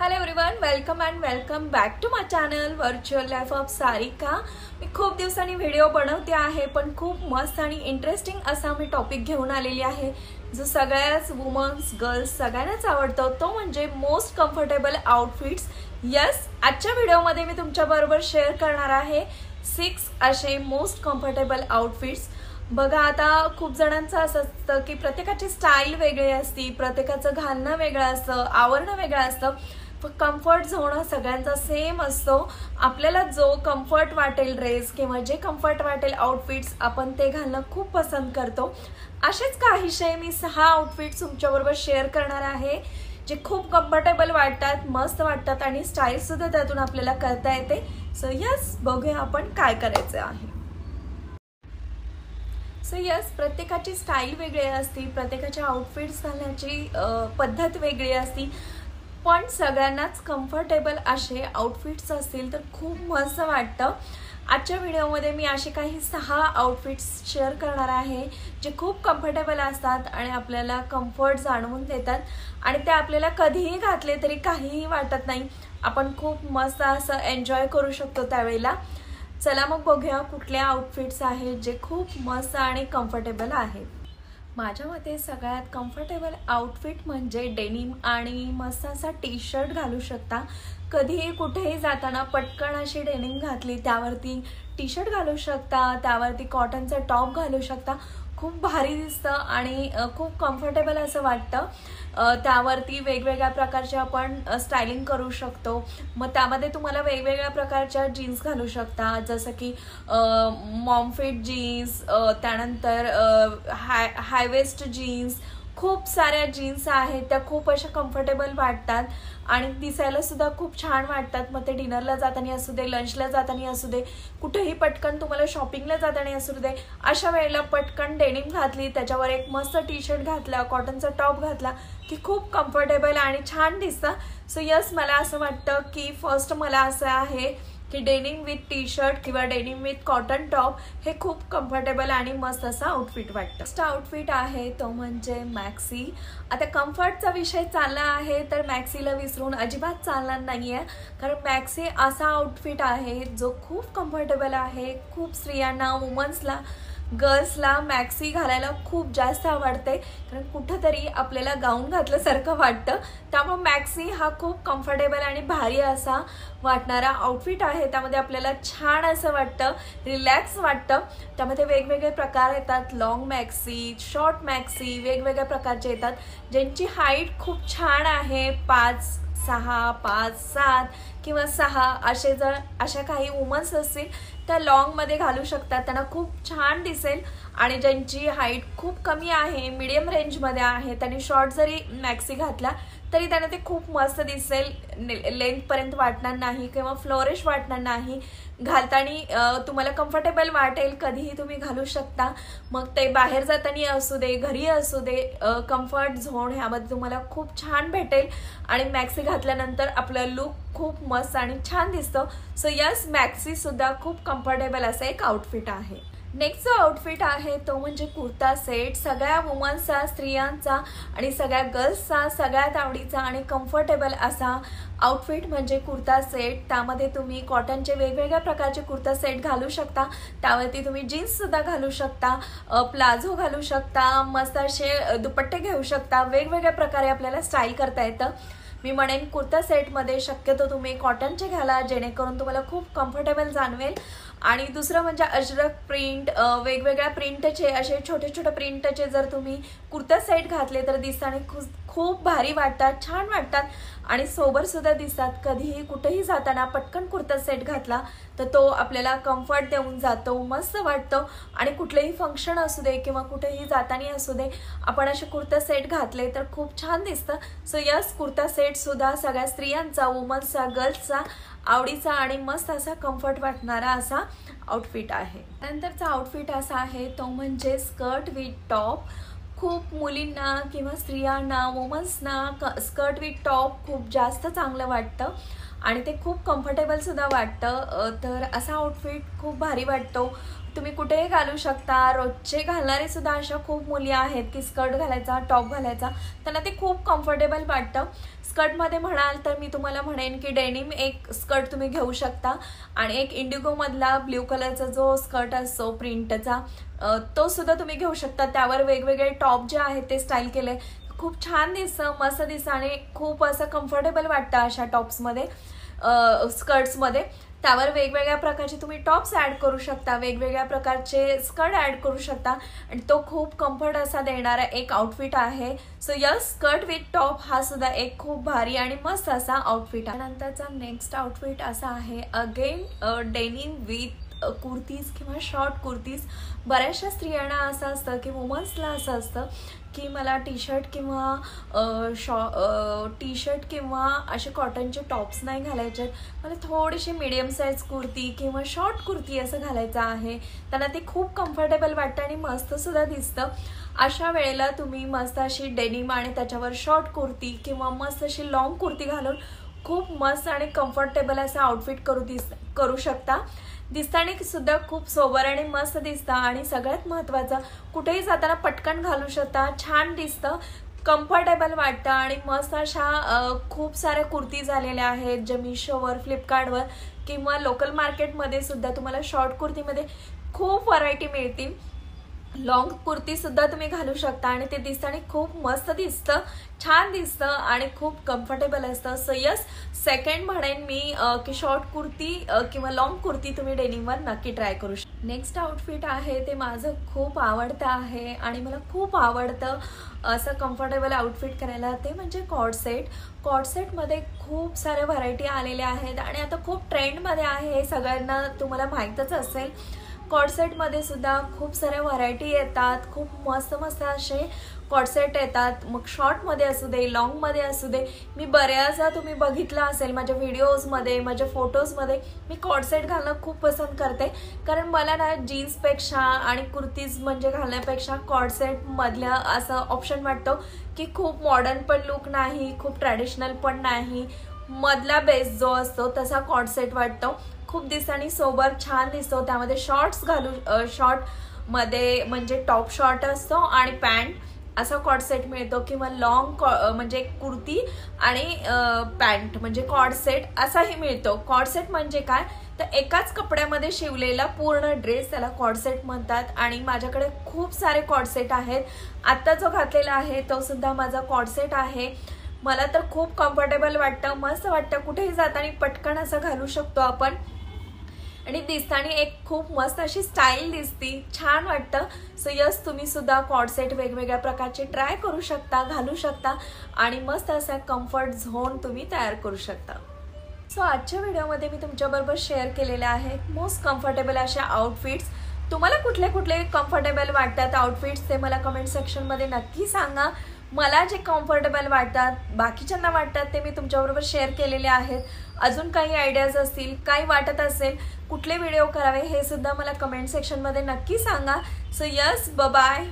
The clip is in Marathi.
Hello everyone, welcome back to my channel virtual life of Sarika. मी खूप दिवसांनी व्हिडिओ बनवते आहे, पण खूप मस्त आणि इंटरेस्टिंग असा मी टॉपिक घेऊन आलेली आहे जो सगळ्याच वुमन्स गर्ल्स सगळ्यांनाच आवडतो, तो म्हणजे मोस्ट कम्फर्टेबल आउटफिट्स। यस, आजच्या व्हिडिओमध्ये मी तुमच्याबरोबर शेअर करणार आहे 6 असे मोस्ट कम्फर्टेबल आउटफिट्स। बघा, आता खूप जणांचं असं असतं की प्रत्येकाची स्टाईल वेगळी असते, प्रत्येकाचं घालणं वेगळं असतं, आवरणं वेगळं असतं, कम्फर्ट झोन सगळ्यांचा सेम असतो। आपल्याला जो कम्फर्ट वाटेल ड्रेस किंवा जे कम्फर्ट वाटेल आउटफिट्स आपण ते घालणं खूप पसंत करतो। असेच काहीशे मी 6 आउटफिट्स तुमच्याबरोबर शेअर करणार आहे जे खूप कम्फर्टेबल वाटतात, मस्त वाटतात आणि स्टाईल सुद्धा त्यातून आपल्याला करता येते। सो यस, बघूया आपण काय करायचं आहे। सो यस, प्रत्येकाची स्टाईल वेगळी असते, प्रत्येकाच्या आउटफिट्स घालण्याची पद्धत वेगळी असते, पण सगळ्यांनाच कम्फर्टेबल असे आउटफिट्स असतील तर खूप मस्त वाटतं। आजच्या व्हिडिओमध्ये मी असे काही 6 आउटफिट्स शेअर करणार आहे जे खूप कम्फर्टेबल असतात आणि आपल्याला कम्फर्ट जाणवून देतात आणि ते आपल्याला कधीही घातले तरी काहीही वाटत नाही, आपण खूप मस्त असं एन्जॉय करू शकतो त्यावेळेला। चला मग बघूया कुठले आउटफिट्स आहेत जे खूप मस्त आणि कम्फर्टेबल आहेत। माझ्या मते सगळ्यात कम्फर्टेबल आउटफिट म्हणजे डेनिम आणि मस्त असा टी शर्ट घालू शकता। कधीही कुठेही जाताना पटकन अशी डेनिम घातली, त्यावरती टी शर्ट घालू शकता, त्यावरती कॉटनचा टॉप घालू शकता, खूप भारी दिसतं आणि खूप कम्फर्टेबल असं वाटतं। त्यावरती वेगवेगळ्या प्रकारचे आपण स्टायलिंग करू शकतो। मग त्यामध्ये तुम्हाला वेगवेगळ्या प्रकारच्या जीन्स घालू शकता, जसं की मॉमफिट जीन्स, त्यानंतर हाय वेस्ट जीन्स, खूप साऱ्या जीन्स आहेत त्या खूप अशा कम्फर्टेबल वाटतात आणि दिसायला सुद्धा खूप छान वाटतात। मग ते डिनरला जाताना असू दे, लंचला जाताना असू दे, कुठेही पटकन तुम्हाला शॉपिंगला जाताना असू दे, अशा वेळेला पटकन डेनिम घातली, त्याच्यावर एक मस्त टी शर्ट घातला, कॉटनचा टॉप घातला की खूप कम्फर्टेबल आणि छान दिसतं। सो यस, मला असं वाटतं की फर्स्ट मला असं आहे की डेनिम विथ टी शर्ट किंवा डेनिम विथ कॉटन टॉप हे खूप कम्फर्टेबल आणि मस्त असा आउटफिट वाटतं। नेक्स्ट आउटफिट आहे तो म्हणजे मॅक्सी। आता कम्फर्टचा विषय चालला आहे तर मॅक्सीला विसरून अजिबात चालणार नाहीये, कारण मॅक्सी असा आउटफिट आहे जो खूप कम्फर्टेबल आहे। खूप स्त्रियांना, वुमन्सला, गर्ल्सला मॅक्सी घालायला खूप जास्त आवडते, कारण कुठंतरी आपल्याला गाऊन घातल्यासारखं वाटतं। त्यामुळे मॅक्सी हा खूप कम्फर्टेबल आणि भारी असा वाटणारा आउटफिट आहे। त्यामध्ये आपल्याला छान असं वाटतं, रिलॅक्स वाटतं। त्यामध्ये वेगवेगळे प्रकार येतात, लॉंग मॅक्सी, शॉर्ट मॅक्सी, वेगवेगळ्या प्रकारचे येतात, ज्यांची हाईट खूप छान आहे, 5, 6, 5, 7 किंवा 6 असे जर अशा काही वुमन्स असतील त्या लॉंगमध्ये घालू शकतात, त्यांना खूप छान दिसेल। आणि ज्यांची हाईट खूप कमी आहे, मीडियम रेंजमध्ये आहे, त्यांनी शॉर्ट जरी मॅक्सी घातला तरी त्यांना ते खूप मस्त दिसेल, लेंथपर्यंत वाटणार नाही किंवा फ्लोरिश वाटणार नाही, घालताना तुम्हाला कम्फर्टेबल वाटेल, कधीही तुम्ही घालू शकता। मग ते बाहेर जाताना असू दे, घरी असू दे, कम्फर्ट झोन ह्यामध्ये तुम्हाला खूप छान भेटेल आणि मॅक्सी घातल्यानंतर आपलं लुक खूप मस्त आणि छान दिसतं। सो यस, मॅक्सी सुद्धा खूप कम्फर्टेबल असं एक आउटफिट आहे। नेक्स्ट जो आउटफिट आहे तो म्हणजे कुर्ता सेट। सगळ्या वुमन्सचा, स्त्रियांचा आणि सगळ्या गर्ल्सचा सगळ्यात आवडीचा आणि कम्फर्टेबल असा आउटफिट म्हणजे कुर्ता सेट। त्यामध्ये तुम्ही कॉटनचे वेगवेगळ्या प्रकारचे कुर्ता सेट घालू शकता, त्यावरती तुम्ही जीन्स सुद्धा घालू शकता, प्लाझो घालू शकता, मस्त असे दुपट्टे घेऊ शकता, वेगवेगळ्या प्रकारे आपल्याला स्टाईल करता येतं। मी म्हणेन कुर्ता सेटमध्ये शक्यतो तुम्ही कॉटनचे घाला, जेणेकरून तुम्हाला खूप कम्फर्टेबल जाणवेल। आणि दुसरं म्हणजे अजरक प्रिंट, वेगवेगळ्या प्रिंटचे असे छोटे छोटे प्रिंटचे जर तुम्ही कुर्ता सेट घातले तर दिसताना खूप भारी वाटतात, छान वाटतात आणि सोबर सुद्धा दिसतात। कधीही कुठेही जाताना पटकन कुर्ता सेट घातला तर तो आपल्याला कम्फर्ट देऊन जातो, मस्त वाटतं आणि कुठलेही फंक्शन असू दे किंवा कुठेही जाताना असू दे, आपण असे कुर्ता सेट घातले तर खूप छान दिसतं। सो यस, कुर्ता सेट सुद्धा सगळ्या स्त्रियांचा, वुमन्सचा, गर्ल्सचा आवडीचा आणि मस्त असा कम्फर्ट वाटणारा असा आउटफिट आहे। नंतरचा आउटफिट असा आहे तो म्हणजे स्कर्ट विथ टॉप। खूप मुलींना किंवा स्त्रियांना, वुमन्सना स्कर्ट विथ टॉप खूप जास्त चांगलं वाटतं आणि ते खूप कम्फर्टेबल सुद्धा वाटतं। तर असा आउटफिट खूप भारी वाटतो, तुम्ही कुठेही घालू शकता। रोजचे घालणारे सुद्धा अशा खूप मुली आहेत की स्कर्ट घालायचा, टॉप घालायचा, त्यांना ते खूप कम्फर्टेबल वाटतं। स्कर्टमध्ये म्हणाल तर मी तुम्हाला म्हणेन की डेनिम एक स्कर्ट तुम्ही घेऊ शकता आणि एक इंडिगो मधला ब्ल्यू कलरचा जो स्कर्ट असतो प्रिंटचा तो सुद्धा तुम्ही घेऊ शकता। त्यावर वेगवेगळे टॉप जे आहेत ते स्टाईल केले, खूप छान दिसतं, मस्त दिसतं आणि खूप असं कम्फर्टेबल वाटतं अशा टॉप्समध्ये स्कर्ट्समध्ये। त्यावर वेगवेगळ्या प्रकारचे तुम्ही टॉप्स ॲड करू शकता, वेगवेगळ्या प्रकारचे स्कर्ट ॲड करू शकता आणि तो खूप कम्फर्ट असा देणारा एक आउटफिट आहे। So yes, skirt with top हा सुद्धा एक खूप भारी आणि मस्त असा आउटफिट आहे। नंतरचा नेक्स्ट आउटफिट असा आहे अगेन डेनिम विथ कुर्तीज किंवा शॉर्ट कुर्तीज। बऱ्याचशा स्त्रियांना असं असतं की वुमन्सला असं असतं की मला टी शर्ट किंवा असे कॉटनचे टॉप्स नाही घालायचे, मला थोडीशी मीडियम साईज कुर्ती किंवा शॉर्ट कुर्ती असं घालायचं आहे, त्यांना ते खूप कम्फर्टेबल वाटतं आणि मस्त सुद्धा दिसतं। अशा वेळेला तुम्ही मस्त अशी डेनिम आणि त्याच्यावर शॉर्ट कुर्ती किंवा मस्त अशी लॉंग कुर्ती घालून खूप मस्त आणि कम्फर्टेबल असं आउटफिट करू शकता। दिसताना सुद्धा खूप सोबर आणि मस्त दिसतं आणि सगळ्यात महत्त्वाचं कुठेही जाताना पटकन घालू शकता, छान दिसतं, कम्फर्टेबल वाटतं आणि मस्त अशा खूप साऱ्या कुर्तीज आलेल्या आहेत जे मीशोवर, फ्लिपकार्टवर किंवा लोकल मार्केटमध्ये सुद्धा तुम्हाला शॉर्ट कुर्तीमध्ये खूप व्हरायटी मिळतील। लॉंग कुर्ती सुद्धा तुम्ही घालू शकता आणि ते दिसताना खूप मस्त दिसतं, छान दिसतं आणि खूप कम्फर्टेबल असतं। सो यस, सेकंड म्हणेन मी की शॉर्ट कुर्ती किंवा लॉंग कुर्ती तुम्ही डेनिमवर नक्की ट्राय करू शकता। नेक्स्ट आउटफिट आहे ते माझं खूप आवडतं आहे आणि मला खूप आवडतं असं कम्फर्टेबल आउटफिट करायला, ते म्हणजे कॉर्डसेट। कॉर्डसेटमध्ये खूप साऱ्या व्हरायटी आलेल्या आहेत आणि आता खूप ट्रेंडमध्ये आहे, हे सगळ्यांना तुम्हाला माहीतच असेल। कॉर्डसेटमध्ये सुद्धा खूप साऱ्या व्हरायटी येतात, खूप मस्त मस्त असे कॉर्डसेट येतात, मग शॉर्टमध्ये असू दे, लॉंगमध्ये असू दे। मी बऱ्याचदा तुम्ही बघितलं असेल माझ्या व्हिडिओजमध्ये, माझ्या फोटोजमध्ये मी कॉर्डसेट घालणं खूप पसंत करते, कारण मला ना जीन्सपेक्षा आणि कुर्तीज म्हणजे घालण्यापेक्षा कॉर्डसेटमधल्या असं ऑप्शन वाटतो की खूप मॉडर्न पण लुक नाही, खूप ट्रॅडिशनल पण नाही, मधला बेस जो असतो तसा कॉर्डसेट वाटतो, खूप दिसताना सोबर छान दिसतो। त्यामध्ये शॉर्ट्स शॉर्ट मध्ये म्हणजे टॉप शॉर्ट असतो आणि पॅन्ट असा कॉर्डसेट मिळतो किंवा लॉंग म्हणजे कुर्ती आणि पॅन्ट म्हणजे कॉर्डसेट असाही मिळतो। कॉर्डसेट म्हणजे काय तर एकाच कपड्यामध्ये शिवलेला पूर्ण ड्रेस, त्याला कॉर्डसेट म्हणतात आणि माझ्याकडे खूप सारे कॉर्डसेट आहेत। आता जो घातलेला आहे तो सुद्धा माझा कॉर्डसेट आहे। मला तर खूप कम्फर्टेबल वाटतं, मस्त वाटतं, कुठेही जाताना पटकन असं घालू शकतो आपण आणि दिसताना एक खूप मस्त अशी स्टाईल दिसती, छान वाटतं। सो यस, तुम्ही सुद्धा कॉर्डसेट वेगवेगळ्या प्रकारचे ट्राय करू शकता, घालू शकता आणि मस्त असा कम्फर्ट झोन तुम्ही तयार करू शकता। सो आजच्या व्हिडिओमध्ये मी तुमच्याबरोबर शेअर केलेले आहेत मोस्ट कम्फर्टेबल अशा आउटफिट्स। तुम्हाला कुठले कुठले कम्फर्टेबल वाटतात आउटफिट्स ते मला कमेंट सेक्शनमध्ये नक्की सांगा। मला जे कम्फर्टेबल वाटतात, बाकीच्यांना वाटतात ते मी तुमच्याबरोबर शेअर केलेले आहेत। अजून काही आयडियाज असतील, काही वाटत असेल कुठले व्हिडिओ करावे हे सुद्धा मला कमेंट सेक्शनमध्ये नक्की सांगा। So yes, bye bye.